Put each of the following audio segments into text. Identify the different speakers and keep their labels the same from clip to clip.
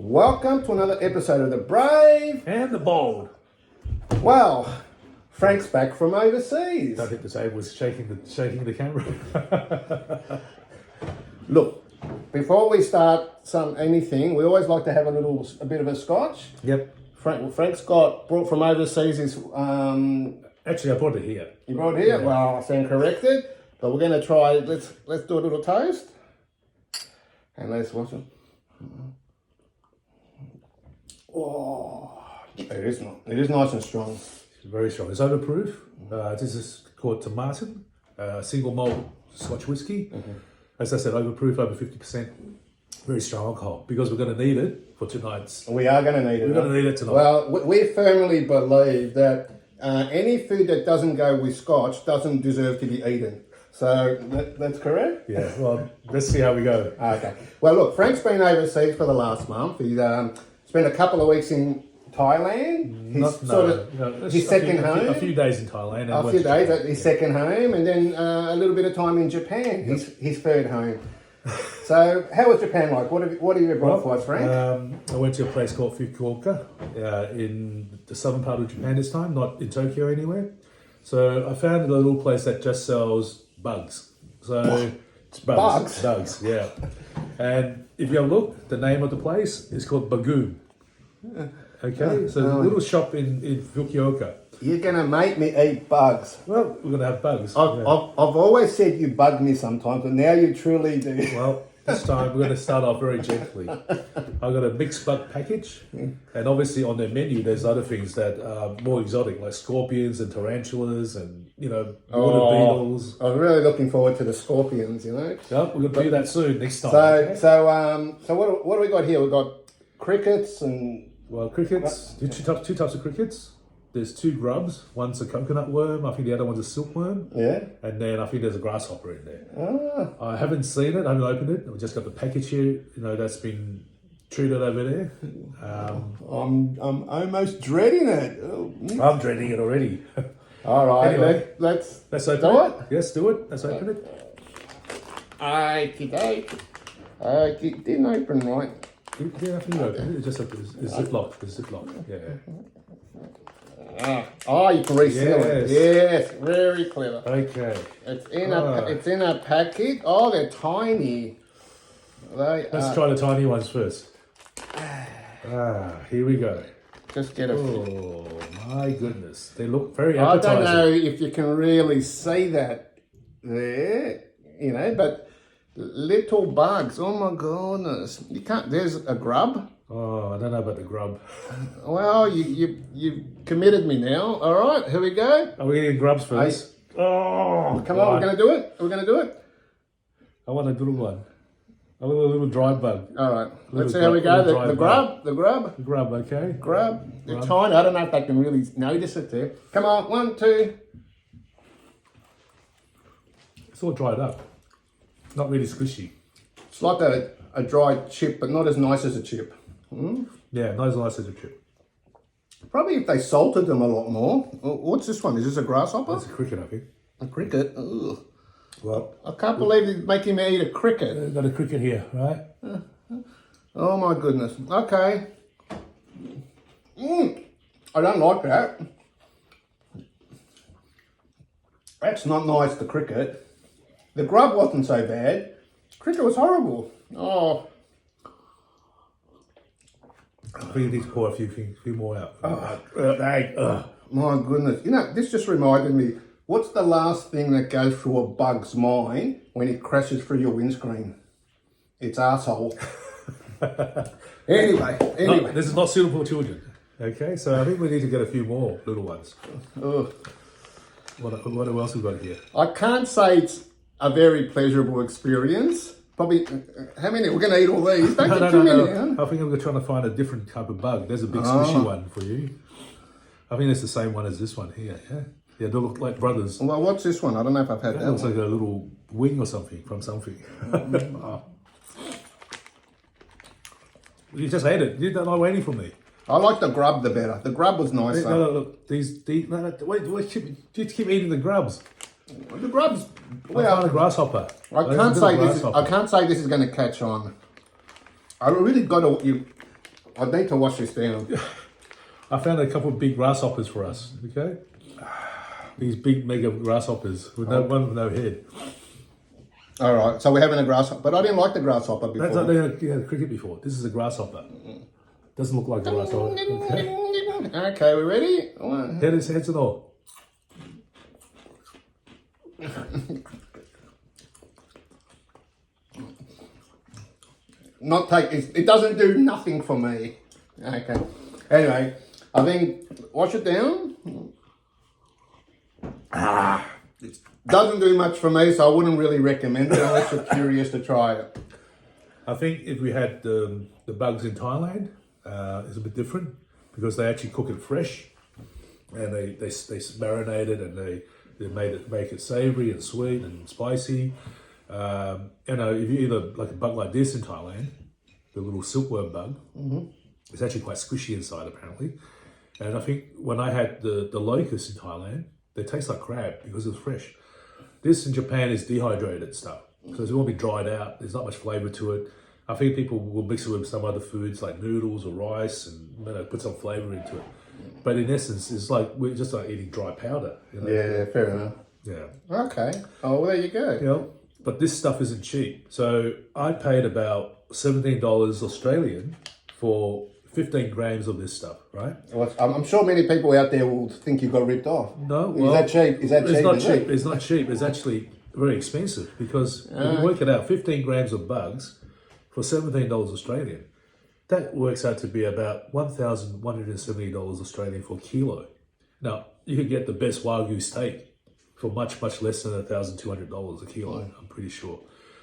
Speaker 1: Welcome to another episode of The Brave
Speaker 2: And the bold.
Speaker 1: Well, Frank's back from overseas.
Speaker 2: Don't hit the table, was shaking the camera.
Speaker 1: Look, before we start anything, we always like to have a bit of a scotch.
Speaker 2: Yep.
Speaker 1: Frank's brought from overseas his
Speaker 2: Actually, I brought it here.
Speaker 1: you brought here.
Speaker 2: Yeah.
Speaker 1: Well, I stand corrected, but we're going to try. Let's do a little toast, and let's watch it. Oh, it is nice and strong.
Speaker 2: It's very strong. It's overproof. This is called Tomatin, single malt Scotch whiskey.
Speaker 1: Mm-hmm.
Speaker 2: As I said, overproof, over 50%. Very strong alcohol because we're going to need it for tonight's.
Speaker 1: We are going to need it.
Speaker 2: We're going to need it tonight.
Speaker 1: Well, we firmly believe that any food that doesn't go with Scotch doesn't deserve to be eaten. So that's correct?
Speaker 2: Yeah, well, let's see how we go.
Speaker 1: Okay. Well, look, Frank's been overseas for the last month. He's spent a couple of weeks in Thailand. His second home.
Speaker 2: A few days in Thailand. And
Speaker 1: A few days at his second home, and then a little bit of time in Japan, his third home. So, how was Japan like? What have you brought for us, Frank?
Speaker 2: I went to a place called Fukuoka in the southern part of Japan this time, not in Tokyo anywhere. So I found a little place that just sells bugs. So it's bugs? Bugs, yeah. And if you have a look, the name of the place is called Bagoon. Okay, so a little shop in Fukuoka.
Speaker 1: You're going to make me eat bugs.
Speaker 2: Well, we're going to have bugs.
Speaker 1: I've always said you bug me sometimes, but now you truly do.
Speaker 2: Well, this time we're going to start off very gently. I've got a mixed bug package, and obviously on their menu there's other things that are more exotic, like scorpions and tarantulas and, water beetles.
Speaker 1: I'm really looking forward to the scorpions,
Speaker 2: Yeah, we're going to do that soon, next time.
Speaker 1: So what do we got here? We've got crickets and...
Speaker 2: Well, crickets, two types of crickets. There's two grubs. One's a coconut worm. I think the other one's a silkworm.
Speaker 1: Yeah.
Speaker 2: And then I think there's a grasshopper in there. I haven't seen it. I haven't opened it. I've just got the package here. That's been treated over there.
Speaker 1: I'm almost dreading it. Oh.
Speaker 2: I'm dreading it already.
Speaker 1: All right.
Speaker 2: Anyway,
Speaker 1: let's
Speaker 2: open
Speaker 1: do
Speaker 2: it. Yes, do it. Let's open it.
Speaker 1: It didn't open right.
Speaker 2: Yeah, I think you open it. It's just it's ziplock. It's ziplock. Yeah.
Speaker 1: You can reseal it. Yes, very clever.
Speaker 2: Okay.
Speaker 1: It's in a packet. Oh, they're tiny.
Speaker 2: Let's try the tiny ones first. Here we go.
Speaker 1: Just get a.
Speaker 2: Oh my goodness, they look very appetizing.
Speaker 1: I don't know if you can really see that there, but little bugs. Oh my goodness, you can't. There's a grub.
Speaker 2: Oh, I don't know about the grub.
Speaker 1: Well, you committed me now. All right, here we go.
Speaker 2: Are we eating grubs first? Oh,
Speaker 1: come on, we're going to do it. We're going to do it.
Speaker 2: I want a little one. I want a little dry bug.
Speaker 1: All right, let's see how we go. The grub.
Speaker 2: The grub, okay.
Speaker 1: Grub. They're tiny. I don't know if they can really notice it there. Come on, 1, 2.
Speaker 2: It's all dried up. Not really squishy.
Speaker 1: It's like a dried chip, but not as nice as a chip.
Speaker 2: Yeah, not as nice as a chip.
Speaker 1: Probably if they salted them a lot more. What's this one? Is this a grasshopper?
Speaker 2: It's a cricket, I think.
Speaker 1: A cricket? Ugh.
Speaker 2: Well,
Speaker 1: I can't believe you're making me eat a cricket.
Speaker 2: Got a cricket here, right?
Speaker 1: Oh my goodness. Okay. I don't like that. That's not nice, the cricket. The grub wasn't so bad. Cricket was horrible. Oh.
Speaker 2: I think you need to pour a few more out.
Speaker 1: My goodness. This just reminded me, what's the last thing that goes through a bug's mind when it crashes through your windscreen? It's arsehole. Anyway.
Speaker 2: No, this is not suitable for children. Okay, so I think we need to get a few more little ones. What else we got here?
Speaker 1: I can't say it's a very pleasurable experience. Probably, how many? We're going to eat all these. Don't get too many.
Speaker 2: I think I'm trying to find a different type of bug. There's a big squishy one for you. I think it's the same one as this one here. Yeah, they look like brothers.
Speaker 1: Well, what's this one? I don't know if I've had that.
Speaker 2: It looks like a little wing or something from something. You just ate it. You don't know anything from me.
Speaker 1: I like the grub the better. The grub was nicer.
Speaker 2: No, look. Wait, you keep eating the grubs.
Speaker 1: The grubs.
Speaker 2: Well, a grasshopper.
Speaker 1: I can't say this is going to catch on. I really got to I need to wash this down.
Speaker 2: I found a couple of big grasshoppers for us, okay? These big mega grasshoppers with no one with no head.
Speaker 1: All right, so we're having a grasshopper, but I didn't like the grasshopper before.
Speaker 2: That's like you had cricket before. This is a grasshopper. Doesn't look like a grasshopper. Okay.
Speaker 1: Okay, we ready?
Speaker 2: Heads and all.
Speaker 1: It doesn't do nothing for me. Okay. Anyway, I think wash it down. It doesn't do much for me, so I wouldn't really recommend it unless you're curious to try it.
Speaker 2: I think if we had the bugs in Thailand, it's a bit different because they actually cook it fresh, and they marinate it, and they make it savoury and sweet and spicy. You know, if you eat like a bug like this in Thailand, the little silkworm bug, it's actually quite squishy inside apparently. And I think when I had the locusts in Thailand, they taste like crab because it's fresh. This in Japan is dehydrated stuff, so it won't be dried out. There's not much flavour to it. I think people will mix it with some other foods like noodles or rice and put some flavour into it. But in essence, it's like we're just like eating dry powder. You know?
Speaker 1: Yeah, fair enough.
Speaker 2: Yeah.
Speaker 1: Okay. Oh, well, there you go.
Speaker 2: You know, but this stuff isn't cheap. So I paid about $17 Australian for 15 grams of this stuff, right?
Speaker 1: Well, I'm sure many people out there will think you got ripped off.
Speaker 2: No, well,
Speaker 1: is that cheap? Is that cheap?
Speaker 2: It's not cheap. It's not cheap. It's actually very expensive because if you work it out, 15 grams of bugs for $17 Australian, that works out to be about $1,170 Australian for a kilo. Now, you could get the best wagyu steak for much, much less than $1,200 a kilo, I'm pretty sure.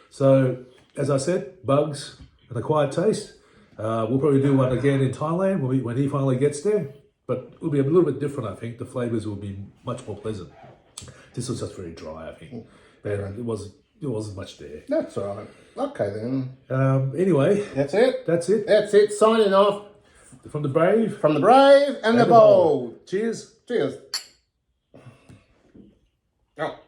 Speaker 2: So, as I said, bugs, an acquired taste. We'll probably do one again in Thailand when he finally gets there, but it'll be a little bit different, I think. The flavours will be much more pleasant. This was just very dry, I think. It wasn't much there.
Speaker 1: That's all right. Okay, then.
Speaker 2: Anyway.
Speaker 1: That's it?
Speaker 2: That's it.
Speaker 1: That's it. Signing off.
Speaker 2: From the brave.
Speaker 1: From the brave and the bold.
Speaker 2: Cheers.
Speaker 1: Cheers. Oh.